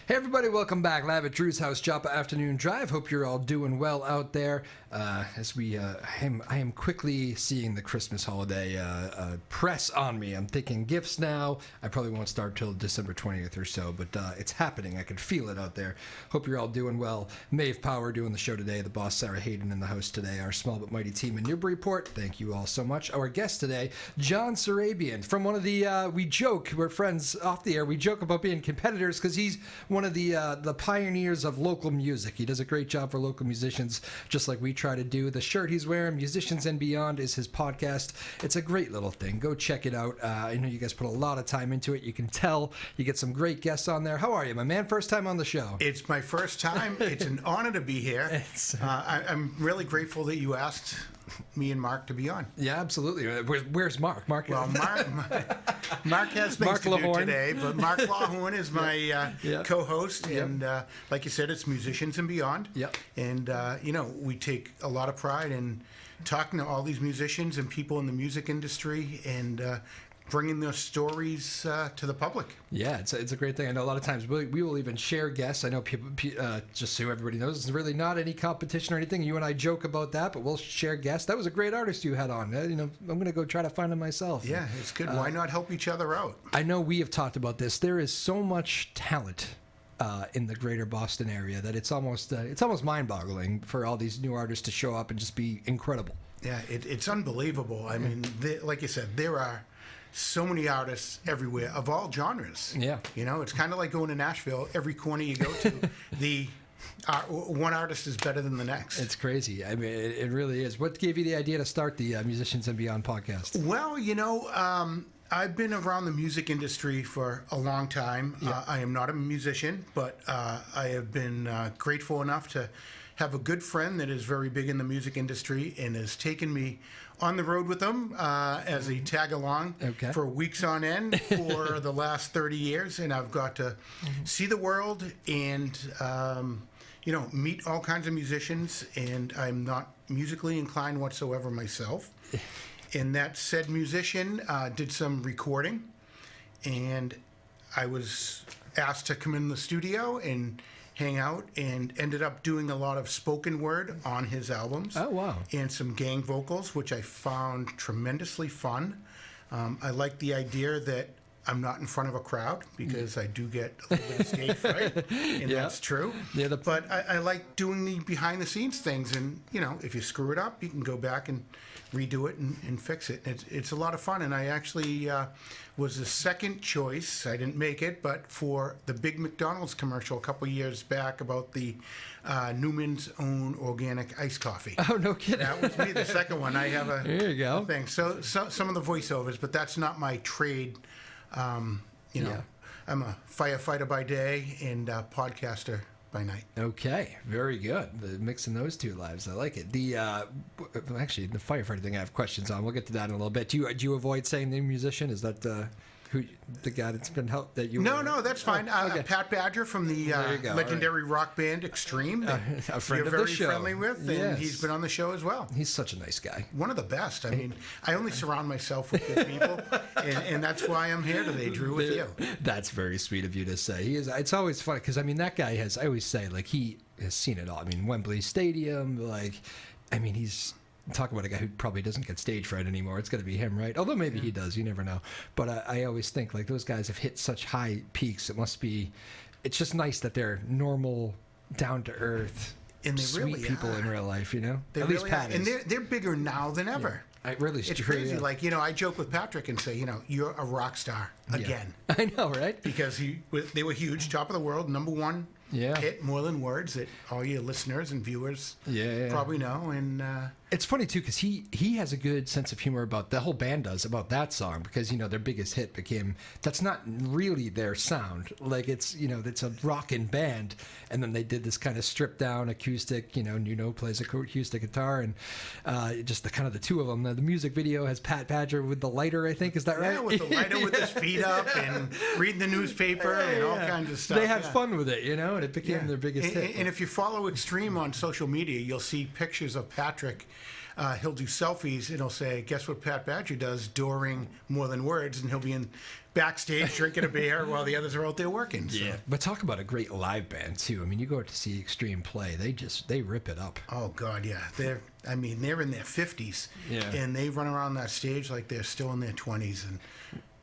Hey everybody, welcome back. Live at Drew's house, Joppa Afternoon Drive. Hope you're all doing well out there. As we, I am quickly seeing the Christmas holiday press on me. I'm thinking gifts now. I probably won't start till December 20th or so, but it's happening. I can feel it out there. Hope you're all doing well. Maeve Power doing the show today. The boss Sarah Hayden in the house today. Our small but mighty team in Newburyport. Thank you all so much. Our guest today, John Surabian, from one of the, we joke, we're friends off the air. We joke about being competitors because he's one of the pioneers of local music. He does a great job for local musicians, just like we try to do. The shirt he's wearing, Musicians and Beyond, is his podcast. It's a great little thing. Go check it out. I know you guys put a lot of time into it. You can tell. You get some great guests on there. How are you, my man? First time on the show. It's my first time. It's an honor to be here. I'm really grateful that you asked me and Mark to be on. Yeah, absolutely. Where's Mark? Mark has things to do today, but Mark Lawhorn is my co-host, and like you said, it's Musicians and Beyond. Yep. And we take a lot of pride in talking to all these musicians and people in the music industry, and bringing their stories to the public. Yeah, it's a great thing. I know a lot of times we will even share guests. I know people, just so everybody knows, it's really not any competition or anything. You and I joke about that, but we'll share guests. That was a great artist you had on. I'm going to go try to find him myself. Yeah, it's good. Why not help each other out? I know we have talked about this. There is so much talent in the greater Boston area that it's almost mind-boggling for all these new artists to show up and just be incredible. Yeah, it's unbelievable. I mean, like you said, there are so many artists everywhere of all genres. Yeah. It's kind of like going to Nashville. Every corner you go to, one artist is better than the next. It's crazy. I mean, it really is. What gave you the idea to start the Musicians and Beyond podcast? Well, I've been around the music industry for a long time. Yeah. I am not a musician, but I have been grateful enough to have a good friend that is very big in the music industry and has taken me on the road with them as a tag-along for weeks on end for the last 30 years. And I've got to see the world and, meet all kinds of musicians. And I'm not musically inclined whatsoever myself. And that said musician did some recording. And I was asked to come in the studio and hang out, and ended up doing a lot of spoken word on his albums. Oh, wow. And some gang vocals, which I found tremendously fun. I like the idea that I'm not in front of a crowd, because I do get a little bit of stage fright, and that's true. Yeah, but I like doing the behind-the-scenes things, and, if you screw it up, you can go back and redo it and fix it. It's a lot of fun, and I actually was the second choice. I didn't make it, but for the big McDonald's commercial a couple years back about the Newman's Own Organic Iced Coffee. Oh, no kidding. That was me, the second one. I have there you go. thing. So some of the voiceovers, but that's not my trade. I'm a firefighter by day and a podcaster by night. Okay, very good. Mixing those two lives, I like it. Actually, the firefighter thing I have questions on. We'll get to that in a little bit. Do you avoid saying the musician? Is that who the guy that's been helped that you? No, that's fine. Okay. Pat Badger from the legendary rock band Extreme. A friend of the show. You're very friendly with, and he's been on the show as well. He's such a nice guy. One of the best. I mean, I only surround myself with good people, and that's why I'm here today, Drew, with you. That's very sweet of you to say. He is. It's always funny because that guy has. I always say he has seen it all. I mean, Wembley Stadium. He's. Talk about a guy who probably doesn't get stage fright anymore. It's going to be him, right? Although maybe he does. You never know. But I always think those guys have hit such high peaks. It's just nice that they're normal, down to earth, and sweet really people in real life. They At really least Pat is. And they're bigger now than ever. Yeah. It's crazy. Yeah. I joke with Patrick and say, you're a rock star again. Yeah. I know, right? Because they were huge, top of the world, number one. Hit More Than Words that all your listeners and viewers probably know. And it's funny too because he has a good sense of humor about the whole band does about that song, because their biggest hit became, that's not really their sound. It's it's a rockin' band, and then they did this kind of stripped down acoustic. Nuno plays acoustic guitar, and just the two of them. The music video has Pat Badger with the lighter, I think. Is that right? Yeah, with the lighter with his feet up and reading the newspaper and all kinds of stuff. They had fun with it, and it became their biggest hit. And if you follow Extreme on social media, you'll see pictures of Patrick. He'll do selfies and he'll say, guess what Pat Badger does during More Than Words? And he'll be in backstage drinking a beer while the others are out there working. So. Yeah, but talk about a great live band too. I mean, you go out to see Extreme play, they rip it up. Oh God, yeah. They're in their 50s, and they run around that stage like they're still in their 20s. And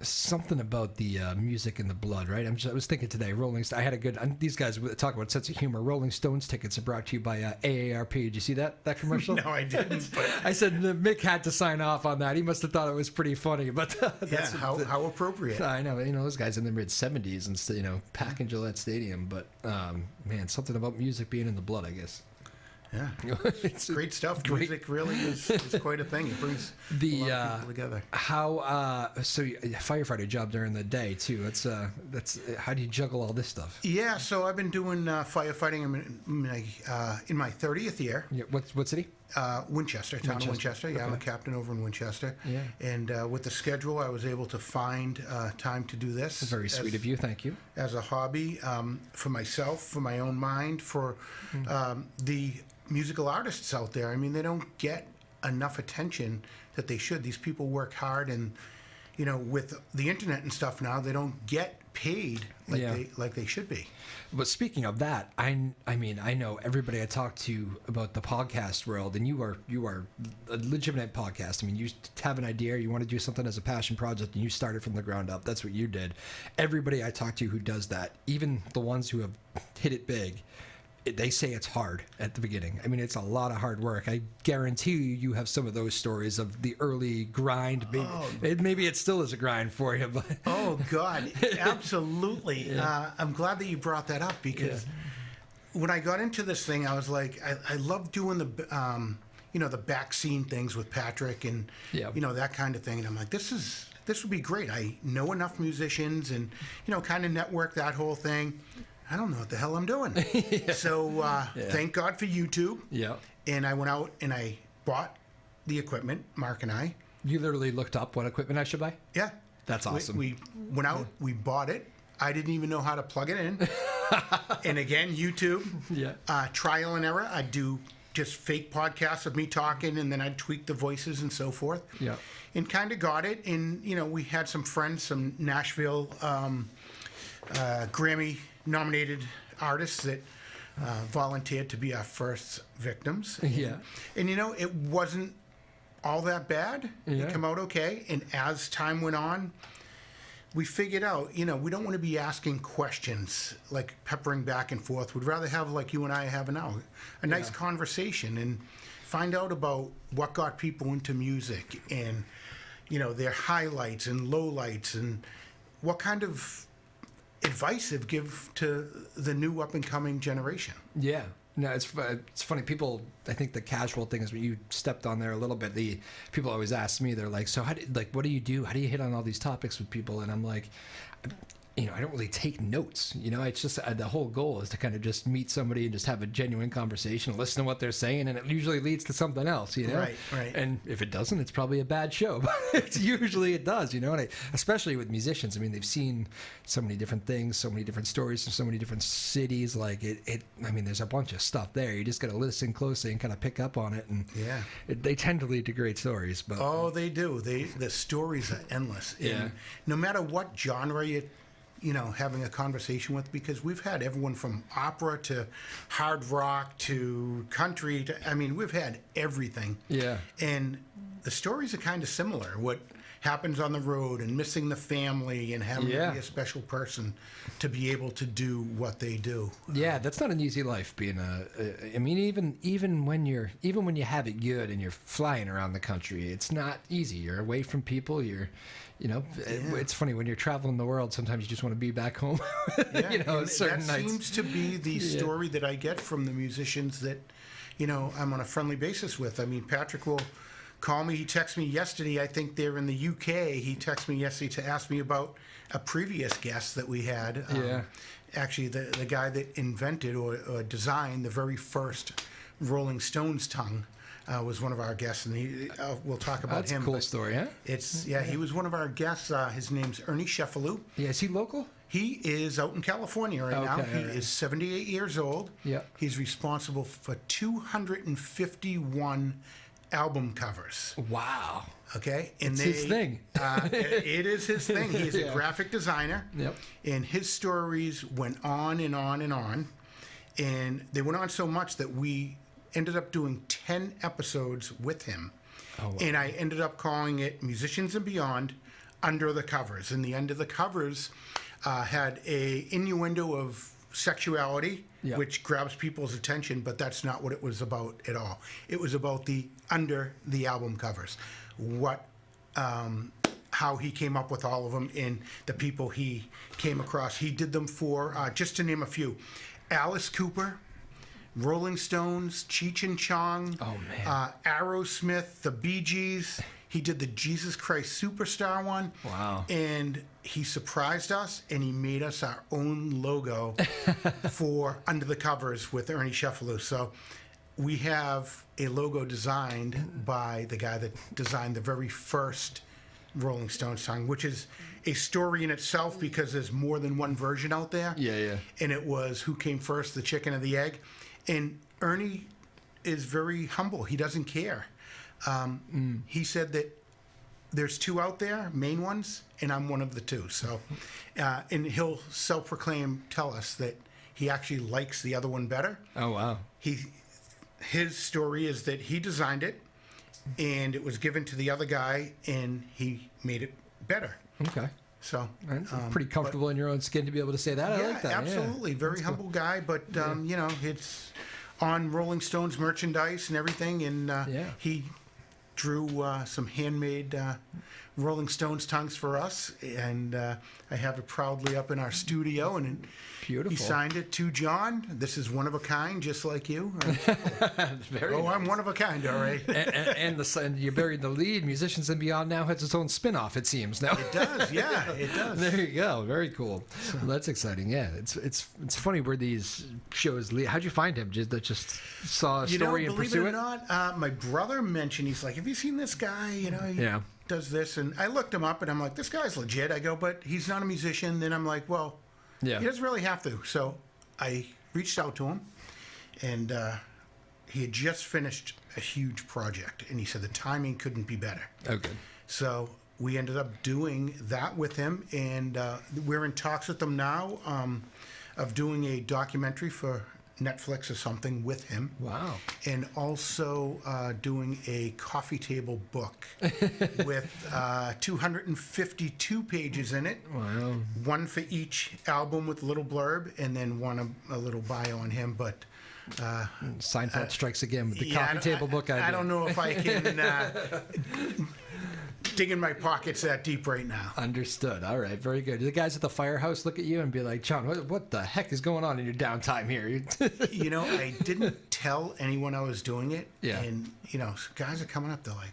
something about the music in the blood, right? I was thinking today, Rolling Stones. I had a good. These guys talk about sense of humor. Rolling Stones tickets are brought to you by AARP. Did you see that commercial? No, I didn't. But I said Mick had to sign off on that. He must have thought it was pretty funny. But yeah, how appropriate. I know. Those guys in their mid-70s and packing Gillette Stadium. But man, something about music being in the blood, I guess. Yeah, it's great stuff. Great. Music really is quite a thing. It brings a lot of people together. How so? Firefighter job during the day too. That's how do you juggle all this stuff? Yeah, so I've been doing firefighting. I'm in my 30th year. Yeah, what city? Winchester, town of Winchester. Yeah, I'm a captain over in Winchester. Yeah. And with the schedule, I was able to find time to do this. That's very sweet of you. Thank you. As a hobby for myself, for my own mind, for the musical artists out there. I mean, they don't get enough attention that they should. These people work hard, and with the internet and stuff now, they don't get paid like they should be. But speaking of that, I mean, I know everybody I talk to about the podcast world, and you are a legitimate podcast. I mean, you have an idea, you want to do something as a passion project, and you started from the ground up. That's what you did. Everybody I talk to who does that, even the ones who have hit it big, they say it's hard at the beginning. I mean, it's a lot of hard work. I guarantee you have some of those stories of the early grind. Maybe it still is a grind for you. But oh, God, absolutely. Yeah. I'm glad that you brought that up because when I got into this thing, I was like, I love doing the back scene things with Patrick and, that kind of thing. And I'm like, this would be great. I know enough musicians and, kind of network that whole thing. I don't know what the hell I'm doing. So thank God for YouTube. Yeah. And I went out and I bought the equipment, Mark and I. You literally looked up what equipment I should buy? Yeah. That's awesome. We went out, we bought it. I didn't even know how to plug it in. And again, YouTube. Yeah. Trial and error. I'd do just fake podcasts of me talking, and then I'd tweak the voices and so forth. Yeah. And kind of got it. And, we had some friends, some Nashville Grammy-nominated artists that volunteered to be our first victims. Yeah. And, it wasn't all that bad. Yeah. It came out okay. And as time went on, we figured out, we don't want to be asking questions, like peppering back and forth. We'd rather have, like you and I have now, a nice conversation and find out about what got people into music and, their highlights and lowlights and what kind of advice they'd give to the new up-and-coming generation. Yeah. No, it's funny. People, I think the casual thing is when you stepped on there a little bit. The people always ask me, they're like, so what do you do? How do you hit on all these topics with people? And I'm like, I don't really take notes. It's just the whole goal is to kind of just meet somebody and just have a genuine conversation, listen to what they're saying, and it usually leads to something else. Right. And if it doesn't, it's probably a bad show. But usually it does. And especially with musicians. I mean, they've seen so many different things, so many different stories from so many different cities. Like I mean, there's a bunch of stuff there. You just got to listen closely and kind of pick up on it. And they tend to lead to great stories. But they do. The stories are endless. Yeah. And no matter what genre having a conversation with, because we've had everyone from opera to hard rock to country we've had everything. Yeah. And the stories are kind of similar. What happens on the road and missing the family and having to be a special person to be able to do what they do. Yeah, that's not an easy life being even when you have it good and you're flying around the country, it's not easy. You're away from people, it's funny when you're traveling the world, sometimes you just want to be back home. Certain that nights. Seems to be the story that I get from the musicians that I'm on a friendly basis with. I mean, Patrick will call me. He texted me yesterday. I think they're in the UK. He texted me yesterday to ask me about a previous guest that we had. Actually, the guy that invented or designed the very first Rolling Stones tongue. was one of our guests, and we'll talk about That's him. a cool but story, huh? He was one of our guests. His name's Ernie Sheffalou. Yeah, is he local? He is out in California right now. He is 78 years old. Yep. He's responsible for 251 album covers. Wow. Okay, and his thing. It is his thing. He's a graphic designer. Yep. And his stories went on and on and on, and they went on so much that we ended up doing 10 episodes with him. Oh, wow. And I ended up calling it Musicians and Beyond Under the Covers. And the Under the Covers had a innuendo of sexuality, Yep. which grabs people's attention, but that's not what it was about at all. It was about the under the album covers, how he came up with all of them and the people he came across. He did them for, just to name a few, Alice Cooper, Rolling Stones, Cheech and Chong, Aerosmith, the Bee Gees. He did the Jesus Christ Superstar one. Wow. And he surprised us, and he made us our own logo for Under the Covers with Ernie Sheffalou. So we have a logo designed by the guy that designed the very first Rolling Stones song, which is a story in itself because there's more than one version out there. Yeah, yeah. And it was who came first, the chicken or the egg. And Ernie is very humble. He doesn't care. He said that there's two out there, main ones, and I'm one of the two. So, and he'll self-proclaim tell us that he actually likes the other one better. Oh, wow. His story is that he designed it, and it was given to the other guy, and he made it better. Okay. So, That's pretty comfortable in your own skin to be able to say that. I like that. Absolutely. Yeah. Very humble guy, but, you know, it's on Rolling Stones merchandise and everything, and he drew some handmade Rolling Stones tongues for us, and I have it proudly up in our studio, and beautiful. He signed it to John. This is one of a kind, just like you. Very nice. I'm one of a kind, all right. and you buried the lead. Musicians and Beyond now has its own spin-off, it seems. Now it does, yeah, it does. There you go. Very cool. Well, that's exciting. Yeah, it's funny where these shows lead. How'd you find him? Just saw a story and pursue it? Believe it or not, my brother mentioned, he's like, have you seen this guy? You know, he does this, and I looked him up, and I'm like, this guy's legit. I go, but he's not a musician. Then I'm like, well, he doesn't really have to. So I reached out to him, and he had just finished a huge project, and he said the timing couldn't be better. Oh, good. So we ended up doing that with him, and we're in talks with them now of doing a documentary for Netflix or something with him. Wow. And also doing a coffee table book with 252 pages in it. Wow. One for each album with a little blurb, and then one a little bio on him. But Seinfeld strikes again with the coffee table book idea. I don't know if I can dig in my pockets that deep right now. Understood. All right. Very good. The guys at the firehouse look at you and be like, John, what the heck is going on in your downtime here? You know, I didn't tell anyone I was doing it. Yeah. And, you know, guys are coming up, they're like,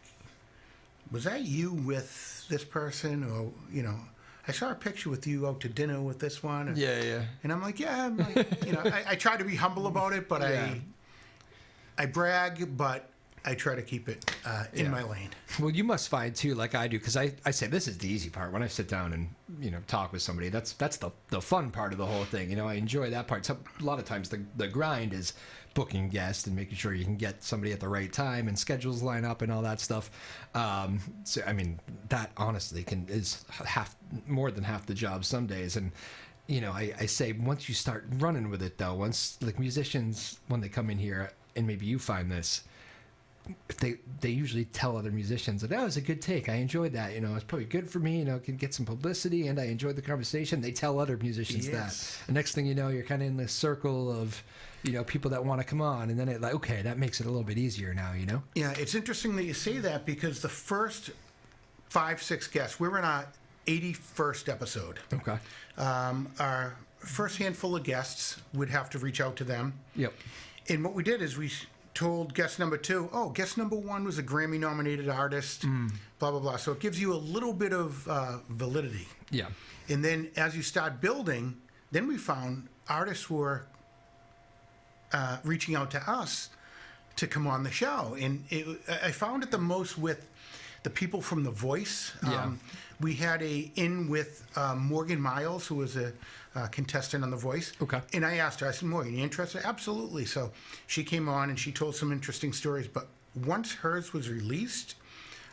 was that you with this person? Or, you know, I saw a picture with you out to dinner with this one. Or, Yeah. And I'm like, yeah. I'm like, you know, I try to be humble about it, but I brag, but I try to keep it in my lane. Well, you must find too, like I do, because I say this is the easy part. When I sit down and talk with somebody, that's the fun part of the whole thing. I enjoy that part. So a lot of times the grind is booking guests and making sure you can get somebody at the right time and schedules line up and all that stuff. So I mean, that honestly is more than half the job some days. And I say once you start running with it though, once like musicians when they come in here, and maybe you find this. If they usually tell other musicians that was a good take, I enjoyed that, it's probably good for me, can get some publicity, and I enjoyed the conversation. They tell other musicians that. The next thing you know, you're kind of in this circle of people that want to come on, and then okay, that makes it a little bit easier now. Yeah, it's interesting that you say that, because the first 5-6 guests, we're in our 81st episode. Okay. Our first handful of guests would have to reach out to them. Yep. And what we did is we told guest number 2, guest number 1 was a Grammy-nominated artist, blah, blah, blah. So it gives you a little bit of validity. Yeah. And then as you start building, then we found artists were reaching out to us to come on the show. And I found it the most with the people from The Voice. Yeah. We had with Morgan Miles, who was a contestant on The Voice. Okay. And I asked her, I said, Morgan, you interested? Absolutely. So she came on and she told some interesting stories. But once hers was released,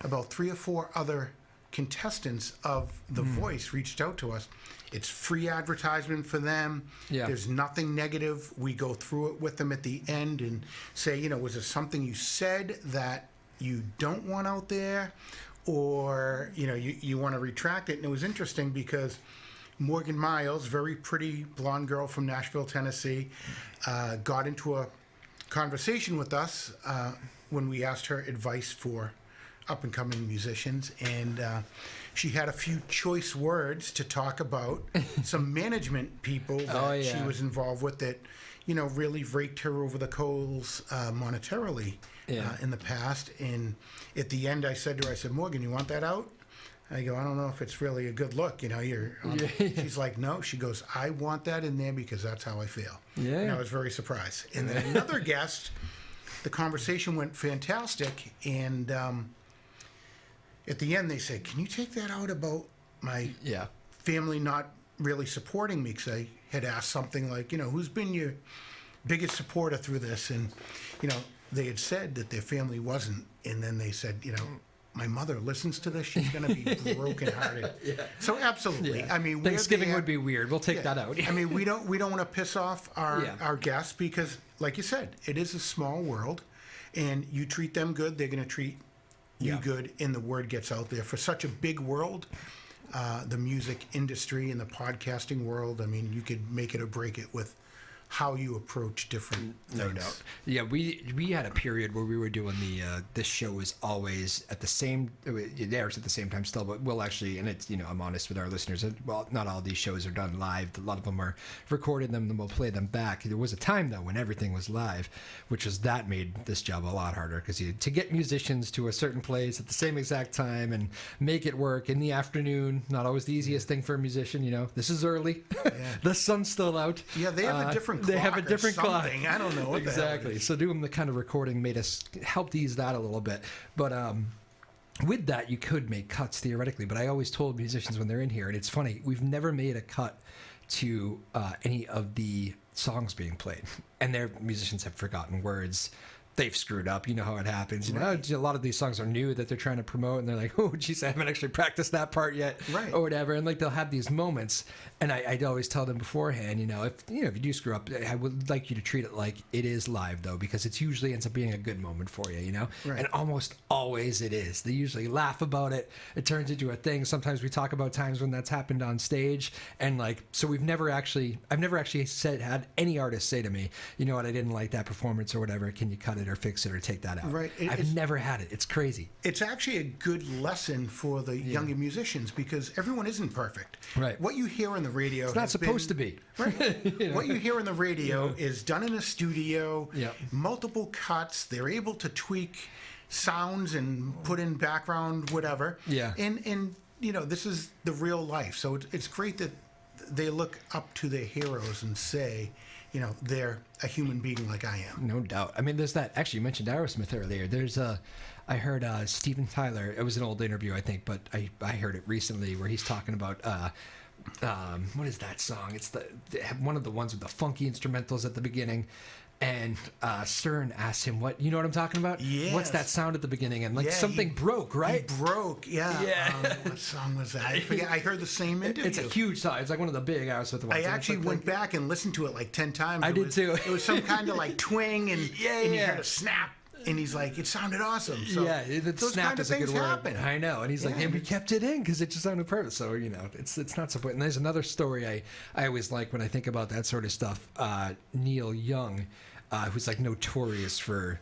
about 3 or 4 other contestants of The Voice reached out to us. It's free advertisement for them. Yeah. There's nothing negative. We go through it with them at the end and say, was there something you said that you don't want out there, or you want to retract it? And it was interesting because Morgan Miles, very pretty blonde girl from Nashville, Tennessee, got into a conversation with us when we asked her advice for up-and-coming musicians, and she had a few choice words to talk about some management people that she was involved with that, really raked her over the coals monetarily in the past. And at the end, I said to her, Morgan, you want that out? I go, I don't know if it's really a good look. She's like, no. She goes, I want that in there because that's how I feel. Yeah. And I was very surprised. And then another guest, the conversation went fantastic, and at the end, they said, can you take that out about my family not really supporting me? Because I had asked something like, who's been your biggest supporter through this? And, they had said that their family wasn't. And then they said, my mother listens to this. She's going to be brokenhearted. So absolutely. Yeah. I mean, Thanksgiving would be weird. We'll take that out. I mean, we don't want to piss off our guests because, like you said, it is a small world, and you treat them good, they're going to treat you good, and the word gets out there. For such a big world, the music industry and the podcasting world, I mean, you could make it or break it with how you approach different things. No doubt. Yeah, we had a period where we were doing this show was always at the same, it airs at the same time still, but we'll actually, and it's, I'm honest with our listeners, well, not all these shows are done live. A lot of them are recorded, them, and we'll play them back. There was a time, though, when everything was live, that made this job a lot harder, because to get musicians to a certain place at the same exact time and make it work in the afternoon, not always the easiest thing for a musician, this is early. The sun's still out. Yeah, they have a different They have a different clock. I don't know what exactly. So doing the kind of recording made us helped ease that a little bit. But with that, you could make cuts theoretically. But I always told musicians when they're in here, and it's funny, we've never made a cut to any of the songs being played, and their musicians have forgotten words. They've screwed up. You know how it happens. A lot of these songs are new that they're trying to promote, and they're like, "Oh, geez, I haven't actually practiced that part yet," or whatever. And they'll have these moments, and I'd always tell them beforehand, if you do screw up, I would like you to treat it like it is live, though, because it usually ends up being a good moment for you, And almost always it is. They usually laugh about it. It turns into a thing. Sometimes we talk about times when that's happened on stage, and so I've never actually had any artist say to me, "You know what? I didn't like that performance or whatever. Can you cut it or fix it or take that out?" Right. I've never had it. It's crazy. It's actually a good lesson for the younger musicians because everyone isn't perfect. Right. What you hear on the radio, it's not supposed to be. Right. What you hear on the radio is done in a studio. Yeah. Multiple cuts. They're able to tweak sounds and put in background whatever. Yeah. And this is the real life. So it's great that they look up to their heroes and say, they're a human being like I am. No doubt. I mean, there's that. Actually, you mentioned Aerosmith earlier. I heard Steven Tyler. It was an old interview, I think, but I heard it recently where he's talking about what is that song? It's one of the ones with the funky instrumentals at the beginning. And Stern asked him, "What you know what I'm talking about? Yes. What's that sound at the beginning?" And something broke, right? He broke, yeah. Yeah. What song was that? I forget. I heard the same interview. It's a huge song. It's like one of the big Aerosmith ones. I actually went back and listened to it like 10 times. I did too. It was some kind of like twang, and and you heard a snap. And he's like, it sounded awesome. So those snap kind of is a good word. Happen. I know. And he's like, and we kept it in because it just sounded perfect. So, it's not so important. And there's another story I always like when I think about that sort of stuff. Neil Young, who's like notorious for,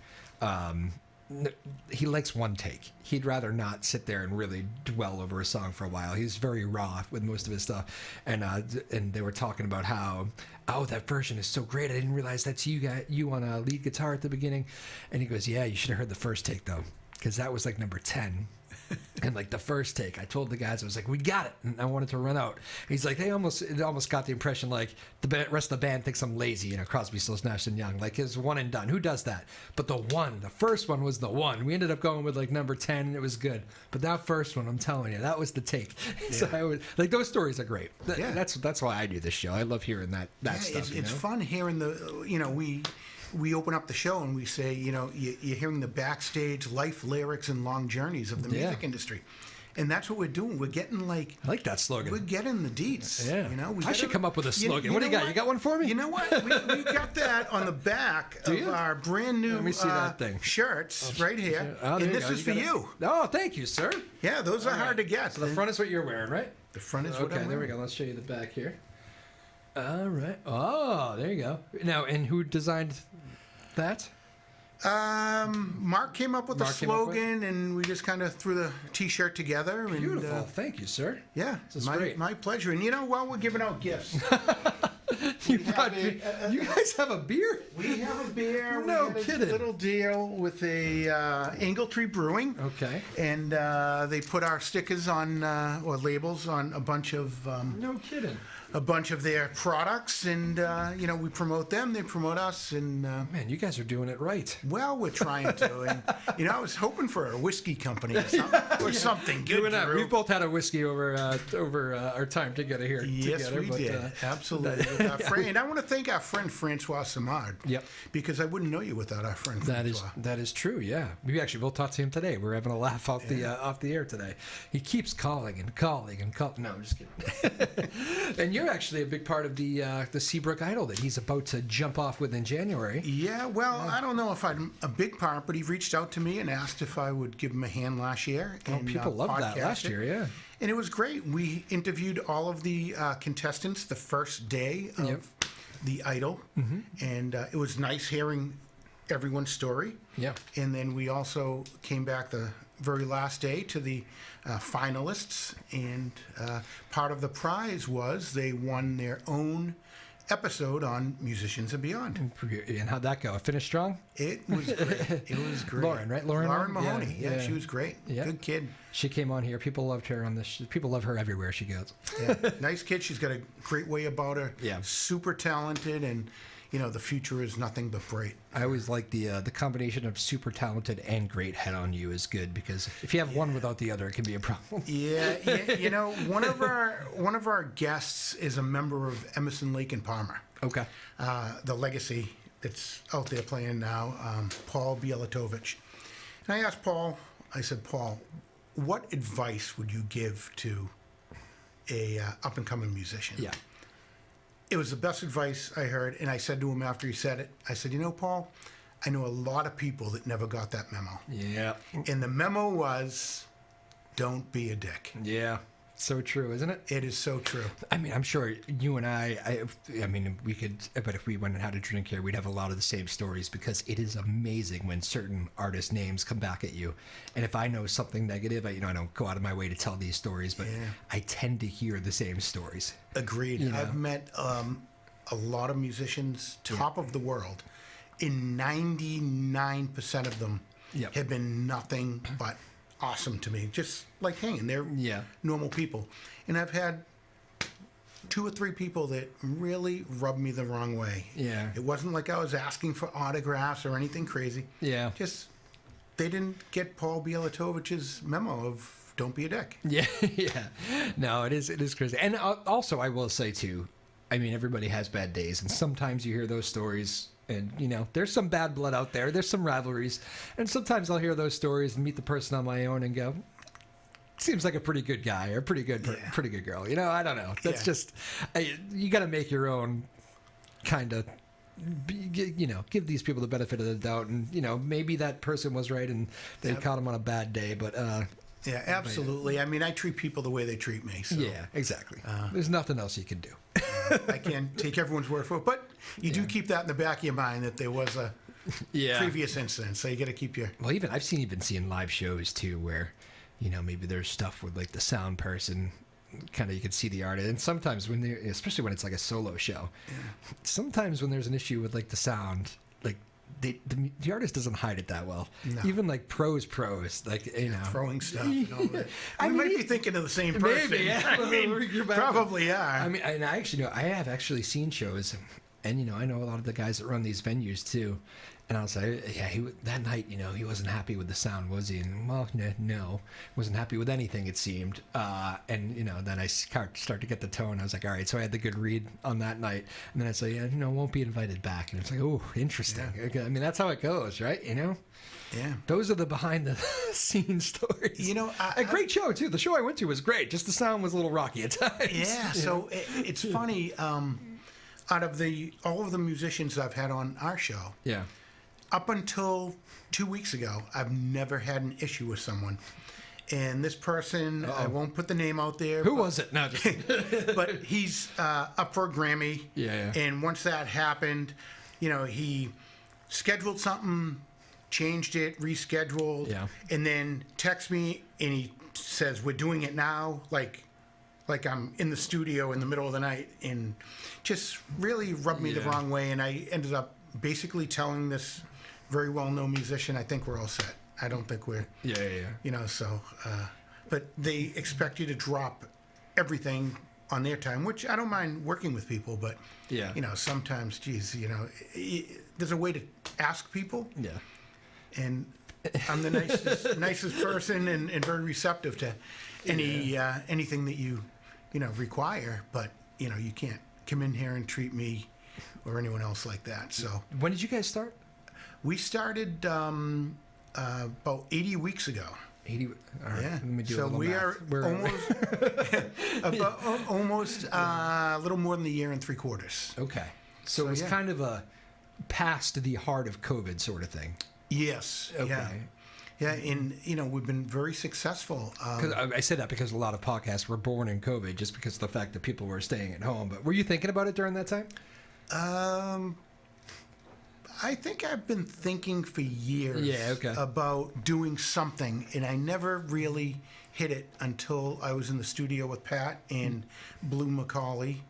he likes one take. He'd rather not sit there and really dwell over a song for a while. He's very raw with most of his stuff. And they were talking about how, that version is so great. I didn't realize that's you on lead guitar at the beginning. And he goes, yeah, you should have heard the first take though, because that was like number 10 And like the first take, I told the guys, I was like, "We got it," and I wanted to run out. And he's like, it almost got the impression like rest of the band thinks I'm lazy. You know, Crosby, Stills, Nash and Young, like it's one and done. Who does that? But the first one was the one. We ended up going with like number 10, and it was good. But that first one, I'm telling you, that was the take. Yeah. So I was like, those stories are great. That's why I do this show. I love hearing that stuff. It's fun hearing we open up the show and we say, you're hearing the backstage life lyrics and long journeys of the music industry. And that's what we're doing. We're getting I like that slogan. We're getting the deets. Yeah. I should come up with a slogan. What do you got? You got one for me? You know what? We got that on the back of our brand new Let me see that thing. Shirts right here. Oh, and this is for you. Oh, thank you, sir. Yeah, those are hard to get. So the front is what you're wearing, right? The front is what I'm wearing. Okay, there we go. Let's show you the back here. All right. Oh, there you go. Now, and who designed that? Mark came up with the slogan, and we just kind of threw the T-shirt together. Beautiful. And, thank you, sir. Yeah, great. My pleasure. And while we're giving out gifts, you guys have a beer? We have a beer. No we had kidding. A little deal with a Angletree Brewing. Okay. And they put our stickers on or labels on a bunch of. No kidding. A bunch of their products, and we promote them, they promote us, and man, you guys are doing it right. Well, we're trying to, and I was hoping for a whiskey company or something good. You and I, we both had a whiskey over our time together here. Yes, we did. Absolutely. With our friend, and I want to thank our friend Francois Simard. Yep. Because I wouldn't know you without our friend Francois. That is true. Yeah, we actually both talked to him today. We're having a laugh off the air today. He keeps calling and calling and calling. No, I'm just kidding. And you're actually a big part of the Seabrook Idol that he's about to jump off with in January. Yeah, well, I don't know if I'm a big part, but he reached out to me and asked if I would give him a hand last year. Oh, people loved that last year, yeah. And it was great. We interviewed all of the contestants the first day of the Idol, and it was nice hearing everyone's story. Yeah. And then we also came back the very last day to the finalists, and part of the prize was they won their own episode on Musicians and Beyond. And how'd that go? Finish strong? It was great. It was great. Lauren, right? Lauren Mahoney. Yeah, she was great. Yeah. Good kid. She came on here. People loved her on this. People love her everywhere she goes. Yeah, nice kid. She's got a great way about her. Yeah. Super talented, and the future is nothing but bright. I always like the combination of super talented and great head on you is good, because if you have one without the other, it can be a problem. Yeah, one of our guests is a member of Emerson, Lake and Palmer. Okay. The legacy that's out there playing now, Paul Bielatovich. And I asked Paul, Paul, what advice would you give to a up and coming musician? Yeah. It was the best advice I heard, and I said to him after he said it, I said, Paul, I know a lot of people that never got that memo. Yeah. And the memo was, don't be a dick. Yeah. So true, isn't it? It is so true. I mean, I'm sure you and I mean, we could, but if we went and had a drink here, we'd have a lot of the same stories, because it is amazing when certain artist names come back at you. And if I know something negative, I don't go out of my way to tell these stories, but I tend to hear the same stories. Agreed. I've met a lot of musicians, top of the world, and 99% of them have been nothing but awesome to me, just like hanging. They're normal people. And I've had 2 or 3 people that really rubbed me the wrong way. Yeah. It wasn't like I was asking for autographs or anything crazy. Yeah. Just, they didn't get Paul Bielatovich's memo of don't be a dick. Yeah, yeah. No, it is crazy. And also, I will say, too, I mean, everybody has bad days, and sometimes you hear those stories, and, there's some bad blood out there. There's some rivalries. And sometimes I'll hear those stories and meet the person on my own and go, seems like a pretty good guy or pretty good girl. I don't know. That's just, you got to make your own kind of, give these people the benefit of the doubt. And, maybe that person was right and they caught him on a bad day. But, yeah, absolutely. I mean, I treat people the way they treat me. So. Yeah, exactly. There's nothing else you can do. I can't take everyone's word for it, but you do keep that in the back of your mind that there was a previous incident. So you got to keep your. Well, I've seen live shows too where, maybe there's stuff with like the sound person, kind of you can see the artist, and sometimes especially when it's like a solo show, sometimes when there's an issue with like the sound, like the artist doesn't hide it that well. No. Even like pros, like, you know. Throwing stuff and all that. I We mean, might be thinking of the same person. Maybe, yeah. I mean, probably are. I mean, and I actually know, I have actually seen shows, and, you know, I know a lot of the guys that run these venues too. And I was like, yeah, that night, you know, he wasn't happy with the sound, was he? And, well, no, wasn't happy with anything, it seemed. And, you know, then I start to get the tone. I was like, all right, so I had the good read on that night. And then I say, yeah, you know, won't be invited back. And it's like, oh, interesting. Yeah. Okay, I mean, that's how it goes, right? You know? Yeah. Those are the behind the scenes stories. You know, a great show, too. The show I went to was great. Just the sound was a little rocky at times. Yeah, so it's funny. Out of all of the musicians I've had on our show, Yeah. up until 2 weeks ago, I've never had an issue with someone. And this person, I won't put the name out there. Who was it? No, just... But he's up for a Grammy. Yeah. And once that happened, you know, he scheduled something, changed it, rescheduled, Yeah. and then texts me and he says, "We're doing it now," like I'm in the studio in the middle of the night, and just really rubbed me the Yeah. wrong way. And I ended up basically telling this very well-known musician, "I think we're all set. I don't think we're," Yeah. you know, so, but they expect you to drop everything on their time, which I don't mind working with people, but, Yeah. you know, sometimes, geez, you know, there's a way to ask people, Yeah. and I'm the nicest person and very receptive to anything that you know, require, but, you know, you can't come in here and treat me or anyone else like that. So When did you guys start? we started about 80 weeks ago. 80. All right. Yeah. Let me do a So little we math. are Where almost a little more than a year and 3/4. Okay. So it was yeah. kind of a past the heart of COVID sort of thing. Yes. Okay. Yeah, and you know, we've been very successful. 'Cause I say that because a lot of podcasts were born in COVID, just because of the fact that people were staying at home. But were you thinking about it during that time? I think I've been thinking for years Yeah, okay. about doing something, and I never really hit it until I was in the studio with Pat and Blue Macaulay.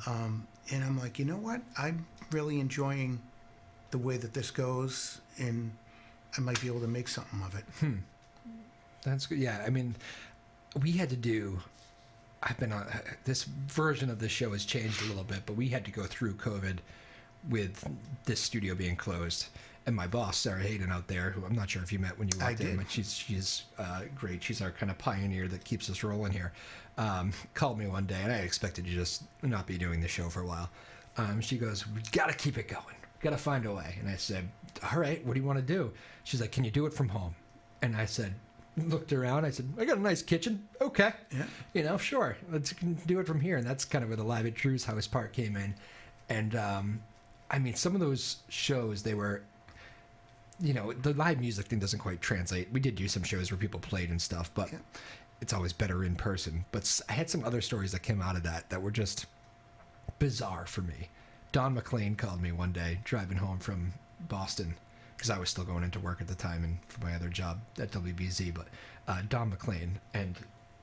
And I'm like, you know what? I'm really enjoying the way that this goes, and I might be able to make something of it. That's good. Yeah, I mean, we had to do. I've been on this version of the show has changed a little bit, but we had to go through COVID with this studio being closed. And my boss, Sarah Hayden, out there, who I'm not sure if you met when you walked in, but she's great. She's our kind of pioneer that keeps us rolling here. Called me one day, and I expected to just not be doing the show for a while. She goes, "We got to keep it going. Got to find a way." And I said, "All right, what do you want to do?" She's like, "Can you do it from home?" And I said, looked around. I said, "I got a nice kitchen. Okay, Yeah. you know, sure, let's do it from here." And that's kind of where the Live at Drew's House part came in. And I mean, some of those shows, they were, you know, the live music thing doesn't quite translate. We did do some shows where people played and stuff, but it's always better in person. But I had some other stories that came out of that were just bizarre for me. Don McLean called me one day driving home from Boston, because I was still going into work at the time and for my other job at WBZ. But Don McLean, and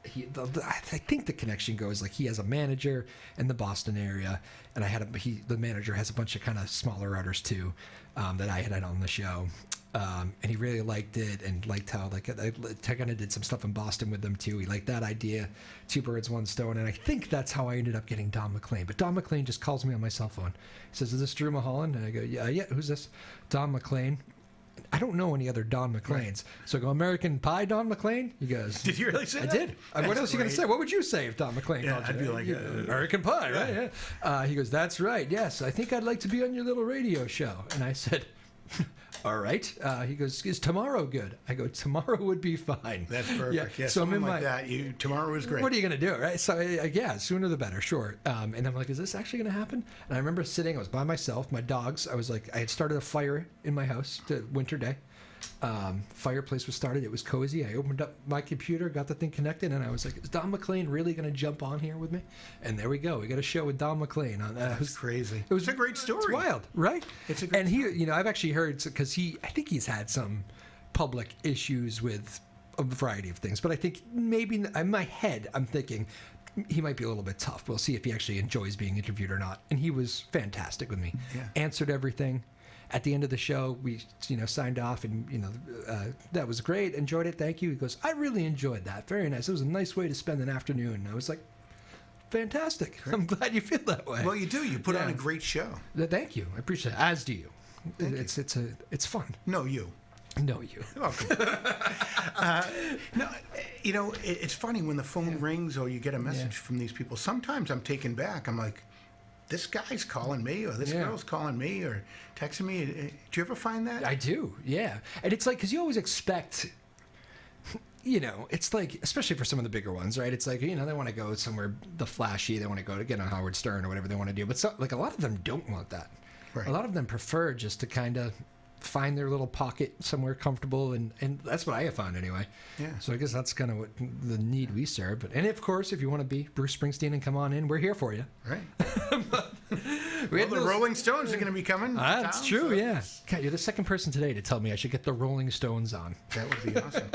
I think the connection goes like he has a manager in the Boston area, and the manager has a bunch of kind of smaller artists too that I had on the show. And he really liked it and liked how I kind of did some stuff in Boston with them too. He liked that idea, 2 birds, 1 stone. And I think that's how I ended up getting Don McLean. But Don McLean just calls me on my cell phone. He says, "Is this Drew Moholland?" And I go, yeah, who's this? Don McLean. I don't know any other Don McLeans. Right. So I go, "American Pie Don McLean?" He goes, "Did you really say that?" I did. What else are you going to say? What would you say if Don McLean called you? I'd be like, American Pie, right? Yeah. He goes, "That's right. Yes, I think I'd like to be on your little radio show." And I said, "All right." He goes, "Is tomorrow good?" I go, "Tomorrow would be fine." That's perfect. Yeah, so I'm in like that. Tomorrow is great. What are you going to do, right? So yeah, sooner the better, sure. And I'm like, "Is this actually going to happen?" And I remember sitting. I was by myself. My dogs. I was like, I had started a fire in my house. The winter day. Fireplace was started. It was cozy. I opened up my computer, got the thing connected, and I was like, "Is Don McLean really going to jump on here with me?" And there we go. We got a show with Don McLean on that. It was crazy. It was a great story. It's wild, right? It's a great and he, you know, I've actually heard, because I think he's had some public issues with a variety of things, but I think maybe in my head, I'm thinking he might be a little bit tough. We'll see if he actually enjoys being interviewed or not. And he was fantastic with me. Yeah. Answered everything. at the end of the show, we, signed off, and, that was great. Enjoyed it. Thank you. He goes, I really enjoyed that. Very nice. It was a nice way to spend an afternoon. And I was like, fantastic. I'm glad you feel that way. Well, you do. You put on a great show. Thank you. I appreciate it. As do you. It's fun. No, you. No, you. Okay. No, it's funny when the phone rings or you get a message from these people. Sometimes I'm taken back. I'm like, this guy's calling me, or this girl's calling me, or texting me. Do you ever find that? I do, yeah. And it's like, because you always expect, it's like, especially for some of the bigger ones, right? It's like, they want to go somewhere the flashy. They want to go to get on Howard Stern or whatever they want to do. But a lot of them don't want that. Right. A lot of them prefer just to kind of find their little pocket somewhere comfortable, and that's what I have found anyway. Yeah. So I guess that's kind of what the need we serve. And of course, if you want to be Bruce Springsteen and come on in, we're here for you. Right. Well, the Rolling Stones are going to be coming. That's true, yeah. God, you're the second person today to tell me I should get the Rolling Stones on. That would be awesome.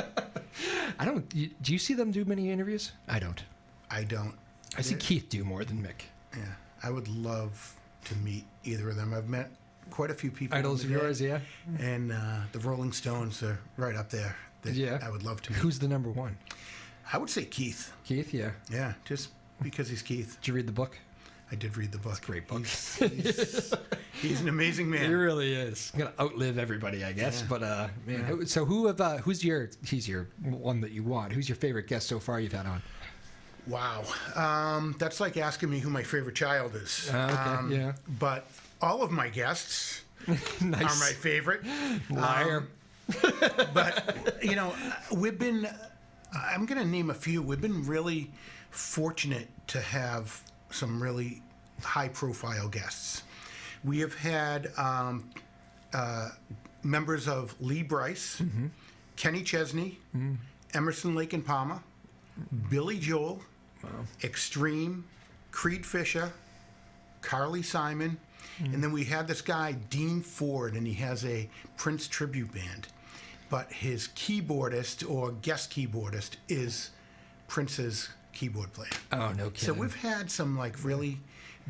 Do you see them do many interviews? I don't. I don't. I see Keith do more than Mick. Yeah. I would love to meet either of them. I've met quite a few people. Idols of yours, yeah. And the Rolling Stones are right up there. I would love to meet. Who's the number one? I would say Keith. Keith, yeah. Yeah, just because he's Keith. Did you read the book? I did read the book. It's a great book. He's an amazing man. He really is. Gonna outlive everybody, I guess. Yeah. But man, yeah. So who's he's your one that you want? Who's your favorite guest so far you've had on? Wow, that's like asking me who my favorite child is. Okay, yeah. But all of my guests nice. are my favorite. Liar. But we've been. I'm going to name a few. We've been really fortunate to have some really high-profile guests. We have had members of Lee Brice, Kenny Chesney, Emerson, Lake and Palmer, Billy Joel, Extreme, Creed Fisher, Carly Simon, and then we had this guy, Dean Ford, and he has a Prince tribute band. But his keyboardist or guest keyboardist is Prince's keyboard player. Oh, no kidding. So we've had some really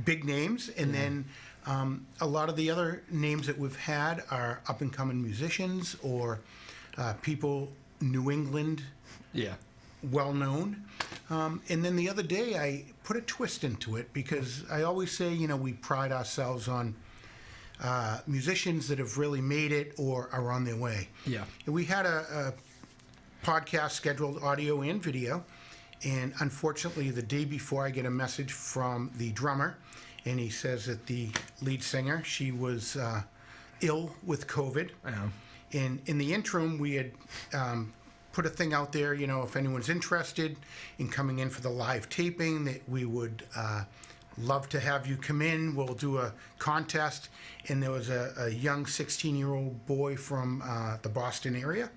big names, and then a lot of the other names that we've had are up-and-coming musicians or people New England well-known. And then the other day I put a twist into it because I always say, we pride ourselves on musicians that have really made it or are on their way. Yeah. And we had a podcast scheduled, audio and video, and unfortunately the day before I get a message from the drummer, and he says that the lead singer, she was ill with COVID. And in the interim, we had put a thing out there, if anyone's interested in coming in for the live taping, that we would love to have you come in. We'll do a contest. And there was a young 16-year-old boy from the Boston area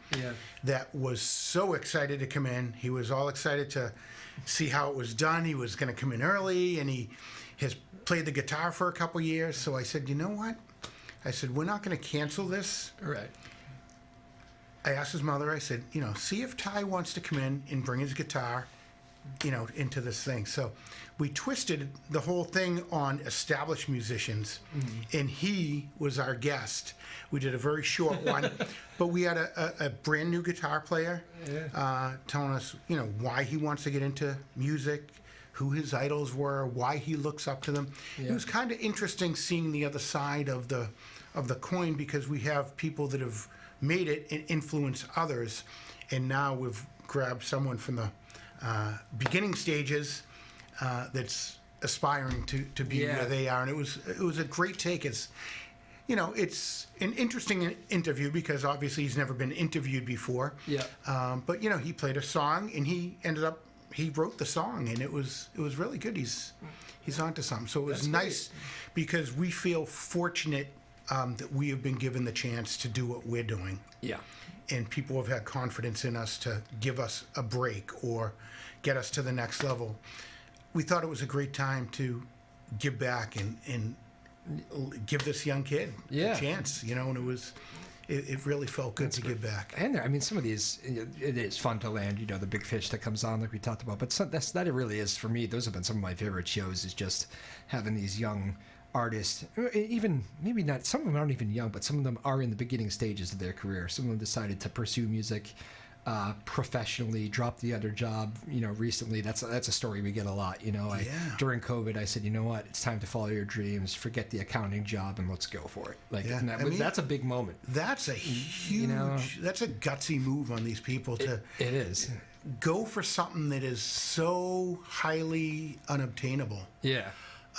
that was so excited to come in. He was all excited to see how it was done. He was going to come in early, and he has played the guitar for a couple years. So I said, you know what? I said, we're not going to cancel this. Right. I asked his mother, I said, see if Ty wants to come in and bring his guitar, into this thing. So we twisted the whole thing on established musicians, and he was our guest. We did a very short one, but we had a brand new guitar player telling us, why he wants to get into music, who his idols were, why he looks up to them. It was kind of interesting seeing the other side of the coin, because we have people that have made it and influenced others, and now we've grabbed someone from the beginning stages that's aspiring to be where they are, and it was a great take. It's an interesting interview because obviously he's never been interviewed before. But he played a song, and he wrote the song, and it was really good. He's onto something. So it was nice because we feel fortunate that we have been given the chance to do what we're doing. And people have had confidence in us to give us a break or get us to the next level. We thought it was a great time to give back and give this young kid a chance, and it really felt good to give back. And some of these, it is fun to land, the big fish that comes on like we talked about. But that it really is, for me, those have been some of my favorite shows, is just having these young artists, even maybe not, some of them aren't even young, but some of them are in the beginning stages of their career. Some of them decided to pursue music professionally, dropped the other job, recently. That's a story we get a lot. During COVID, I said, you know what, it's time to follow your dreams, forget the accounting job, and let's go for it. That's a big moment. That's a huge, that's a gutsy move on these people to it is. Go for something that is so highly unobtainable. Yeah.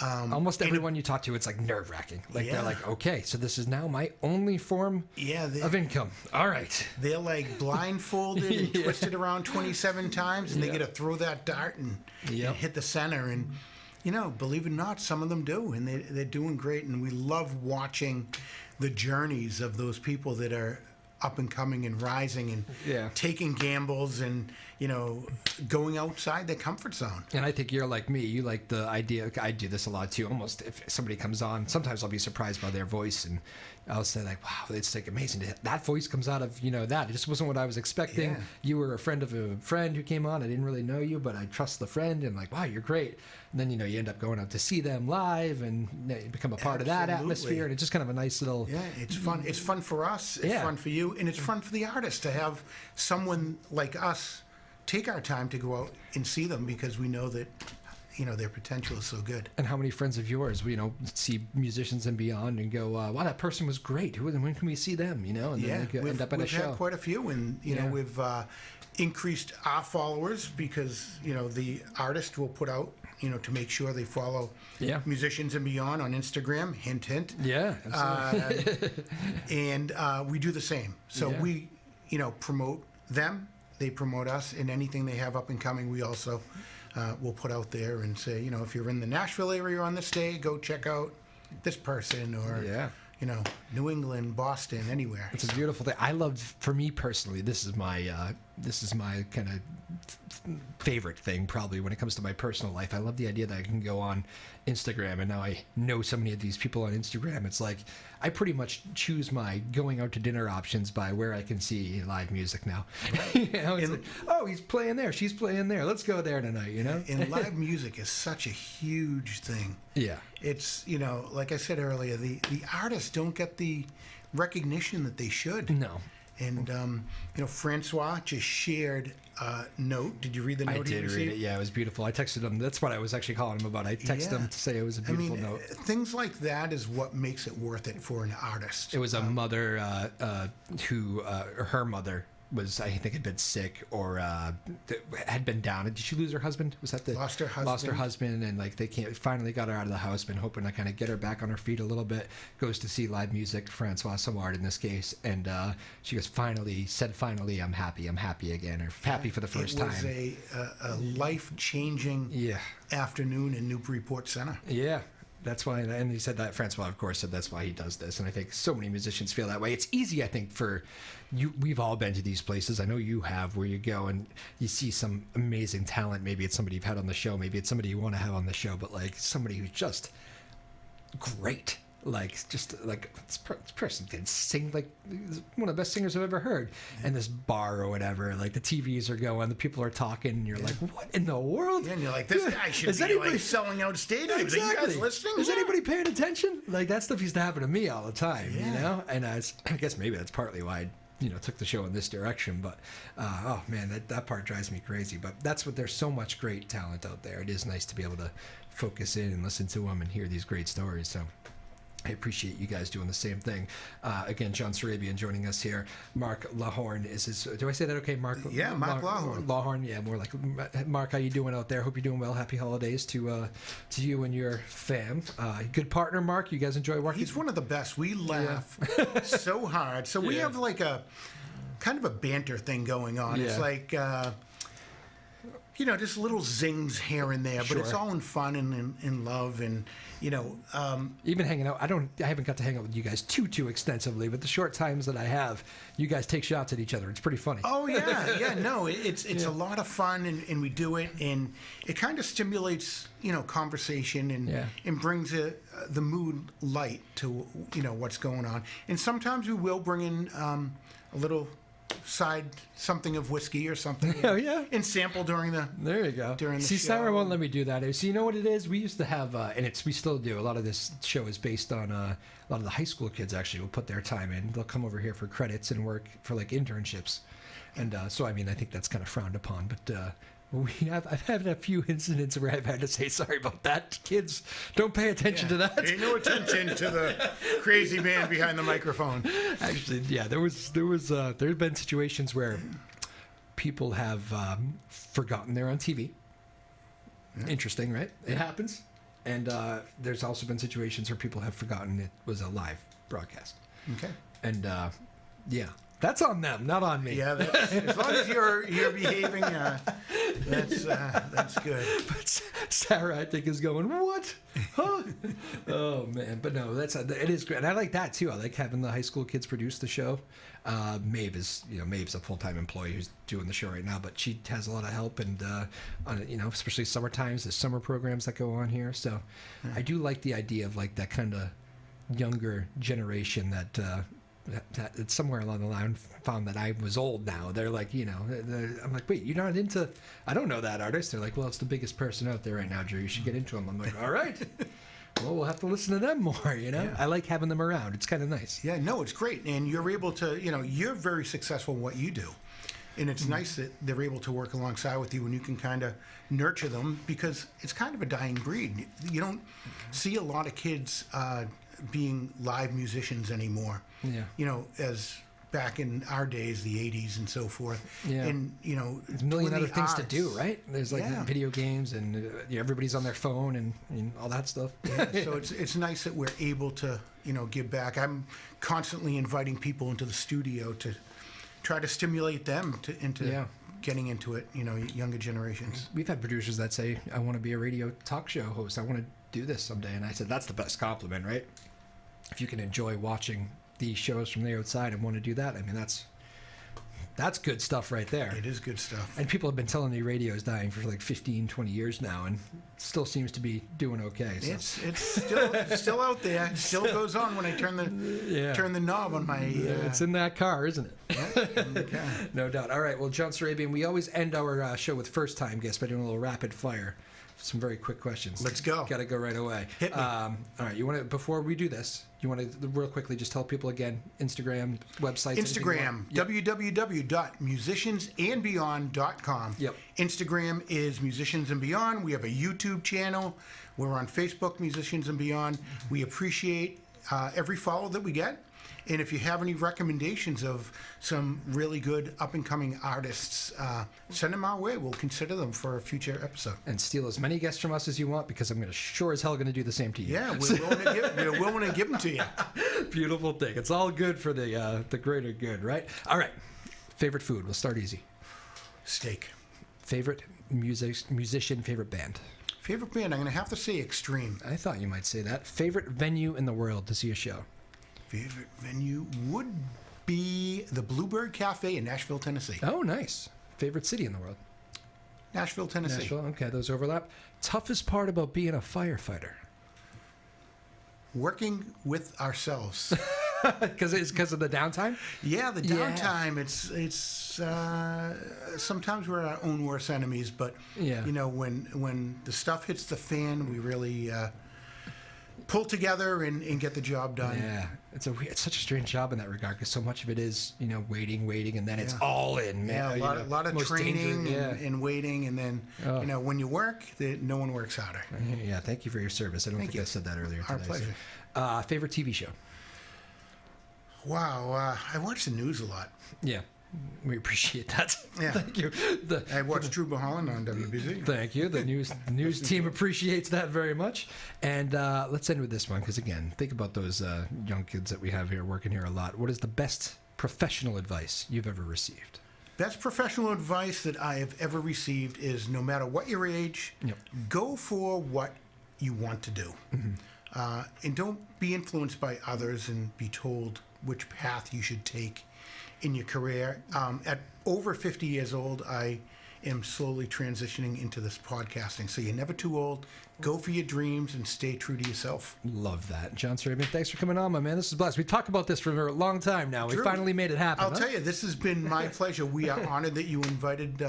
Almost everyone you talk to, it's like nerve-wracking. They're like, okay, so this is now my only form of income. All right. They're like blindfolded and twisted around 27 times, and they get to throw that dart and hit the center. And, believe it or not, some of them do, and they're doing great. And we love watching the journeys of those people that are up and coming and rising and taking gambles and going outside their comfort zone. And I think you're like me. You like the idea. I do this a lot too. Almost if somebody comes on, sometimes I'll be surprised by their voice, and I'll say like, "Wow, it's like amazing that voice comes out of that. It just wasn't what I was expecting." Yeah. You were a friend of a friend who came on. I didn't really know you, but I trust the friend, and like, wow, you're great. And then you end up going out to see them live and become a part of that atmosphere, and it's just kind of a nice little. Yeah, it's fun. It's fun for us. It's fun for you, and it's fun for the artist to have someone like us take our time to go out and see them, because we know that their potential is so good. And how many friends of yours see musicians and beyond and go, wow, that person was great, when can we see them, and then they end up in a show. We've had quite a few, and we've increased our followers, because the artist will put out to make sure they follow musicians and beyond on Instagram, hint and we do the same, so we promote them, they promote us, and anything they have up and coming, we also will put out there and say, if you're in the Nashville area on this day, go check out this person, or New England, Boston, anywhere. It's a beautiful thing. I love, for me personally, this is my kind of favorite thing probably when it comes to my personal life. I love the idea that I can go on Instagram, and now I know so many of these people on Instagram. It's like I pretty much choose my going out to dinner options by where I can see live music now. It's like, oh, he's playing there, she's playing there, let's go there tonight. And live music is such a huge thing. Yeah, it's like I said earlier, the artists don't get the recognition that they should. No. And Francois just shared a note. Did you read the note? I did read it. Yeah, it was beautiful. I texted him. That's what I was actually calling him about. I texted him to say it was a beautiful note. Things like that is what makes it worth it for an artist. It was a mother who her mother was, I think, had been sick or had been down. Did she lose her husband? Was that the lost her husband? Lost her husband, and they finally got her out of the house. Been hoping to kind of get her back on her feet a little bit. Goes to see live music, Francois Samard in this case, and she goes, finally, I'm happy again, or happy for the first time. It was a life-changing afternoon in Newburyport Center. Yeah. That's why, and he said that, Francois, of course, said that's why he does this. And I think so many musicians feel that way. It's easy, I think, for you. We've all been to these places. I know you have, where you go and you see some amazing talent. Maybe it's somebody you've had on the show. Maybe it's somebody you want to have on the show. But like somebody who's just great. This person can sing like one of the best singers I've ever heard. And this bar or whatever, like the TVs are going, the people are talking, and you're like, what in the world? Yeah, and you're like, this guy should be selling out stadiums. Exactly. Are you guys listening? Is anybody paying attention? Like that stuff used to happen to me all the time, And I guess maybe that's partly why I took the show in this direction. But oh man, that part drives me crazy. But that's what, there's so much great talent out there. It is nice to be able to focus in and listen to them and hear these great stories. So I appreciate you guys doing the same thing. Again, John Surabian joining us here. Mark Lawhorn is his. Do I say that okay, Mark? Yeah, Mark Lawhorn. Lawhorn, yeah, more like Mark. How you doing out there? Hope you're doing well. Happy holidays to you and your fam. Good partner, Mark. You guys enjoy working? He's one of the best. We laugh so hard. So we have like a kind of a banter thing going on. It's like. Just little zings here and there, but it's all in fun and in love, and even hanging out. I haven't got to hang out with you guys too extensively, but the short times that I have, you guys take shots at each other. It's pretty funny. Oh yeah, no, it's a lot of fun, and we do it, and it kind of stimulates conversation and brings the mood light to what's going on, and sometimes we will bring in a little side something of whiskey or something. Oh, yeah. And sample during the. There you go. During the See, show. Sarah won't let me do that. So you know what it is? We used to have, and we still do. A lot of this show is based on a lot of the high school kids actually will put their time in. They'll come over here for credits and work for like internships, and so I mean I think that's kind of frowned upon. But I've had a few incidents where I've had to say sorry about that. Kids, don't pay attention to that. Pay no attention to the crazy man behind the microphone. Actually, yeah, there's been situations where people have forgotten they're on TV. Yeah. Interesting, right? It happens. And there's also been situations where people have forgotten it was a live broadcast. Okay. And yeah, that's on them, not on me. Yeah, as long as you're behaving, that's good. But Sarah, I think, is going, what? Huh? Oh man, but no, it is great, and I like that too. I like having the high school kids produce the show. Maeve's a full-time employee who's doing the show right now, but she has a lot of help, and especially summer times, there's summer programs that go on here. So I do like the idea of like that kind of younger generation that somewhere along the line found that I was old now. They're like, I'm like, wait, you're not into, I don't know that artist. They're like, well, it's the biggest person out there right now, Drew. You should get into him. I'm like, all right. Well, we'll have to listen to them more, Yeah. I like having them around. It's kind of nice. Yeah, no, it's great. And you're able to, you're very successful in what you do. And it's nice that they're able to work alongside with you and you can kind of nurture them because it's kind of a dying breed. You don't see a lot of kids being live musicians anymore. Yeah. As back in our days, the 80s and so forth. Yeah. And, there's a million other things to do, right? There's like video games and everybody's on their phone and all that stuff. Yeah, so it's nice that we're able to, give back. I'm constantly inviting people into the studio to try to stimulate them into getting into it, younger generations. We've had producers that say, I want to be a radio talk show host. I want to do this someday. And I said, that's the best compliment, right? If you can enjoy watching these shows from the outside and want to do that, I mean, that's good stuff right there. It is good stuff. And people have been telling me radio is dying for like 15, 20 years now and still seems to be doing okay. So. It's still out there. It still goes on when I turn the knob on my... It's in that car, isn't it? Yeah, in the car. No doubt. All right, well, John Surabian, we always end our show with first-time guests by doing a little rapid fire. Some very quick questions. Let's go. Got to go right away. Hit me. All right, you want to, before we do this, you want to real quickly just tell people again, Instagram, websites. Instagram, www.musiciansandbeyond.com. Yep. Instagram is Musicians and Beyond. We have a YouTube channel. We're on Facebook, Musicians and Beyond. We appreciate every follow that we get. And if you have any recommendations of some really good up-and-coming artists, send them our way. We'll consider them for a future episode. And steal as many guests from us as you want, because I'm sure as hell going to do the same to you. Yeah, we're willing to give them to you. Beautiful thing. It's all good for the greater good, right? All right. Favorite food. We'll start easy. Steak. Favorite musician, favorite band. Favorite band, I'm going to have to say Extreme. I thought you might say that. Favorite venue in the world to see a show. Favorite venue would be the Bluebird Cafe in Nashville, Tennessee. Oh, nice. Favorite city in the world? Nashville, Tennessee. Nashville, okay, those overlap. Toughest part about being a firefighter? Working with ourselves. Because of the downtime? Yeah, the downtime. It's sometimes we're our own worst enemies, but when the stuff hits the fan, we really pull together and get the job done. Yeah, it's such a strange job in that regard because so much of it is waiting, and then it's all in. Man. Yeah, a lot of training and waiting, and then when you work, no one works harder. Yeah, thank you for your service. I don't think I said that earlier today. Our pleasure. So. Favorite TV show? Wow, I watch the news a lot. Yeah. We appreciate that. Yeah. Thank you. I watched Drew Moholland on WBZ. Thank you. The news team appreciates that very much. And let's end with this one, because again, think about those young kids that we have here working here a lot. What is the best professional advice you've ever received? Best professional advice that I have ever received is no matter what your age, go for what you want to do. Mm-hmm. And don't be influenced by others and be told which path you should take in your career. At over 50 years old, I am slowly transitioning into this podcasting. So you're never too old. Go for your dreams and stay true to yourself. Love that. John Surabian, thanks for coming on, my man. This is blessed. We talked about this for a long time now. We finally made it happen. I'll tell you, this has been my pleasure. We are honored that you invited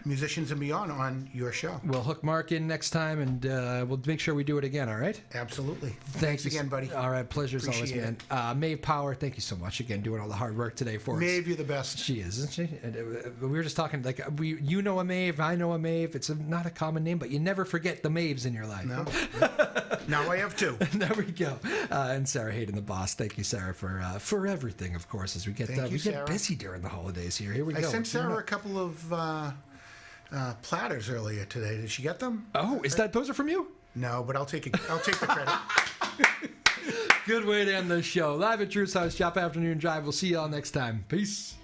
Musicians and Beyond on your show. We'll hook Mark in next time, and we'll make sure we do it again, all right? Absolutely. Thanks again, buddy. All right, pleasure as always, Appreciate man. Maeve Power, thank you so much again, doing all the hard work today for us. Maeve, you're the best. She is, isn't she? And, we were just talking, like, you know a Maeve, I know a Maeve. It's not a common name, but you never forget the Maeves in your life. No. Now I have two. There we go. And Sarah Hayden, the boss. Thank you, Sarah, for everything, of course, as we get get busy during the holidays here. Here we go. I sent Sarah a couple of platters earlier today. Did she get them? Oh, those are from you? No, but I'll take the credit. Good way to end the show. Live at Drew's house, Joppa Afternoon Drive. We'll see you all next time. Peace.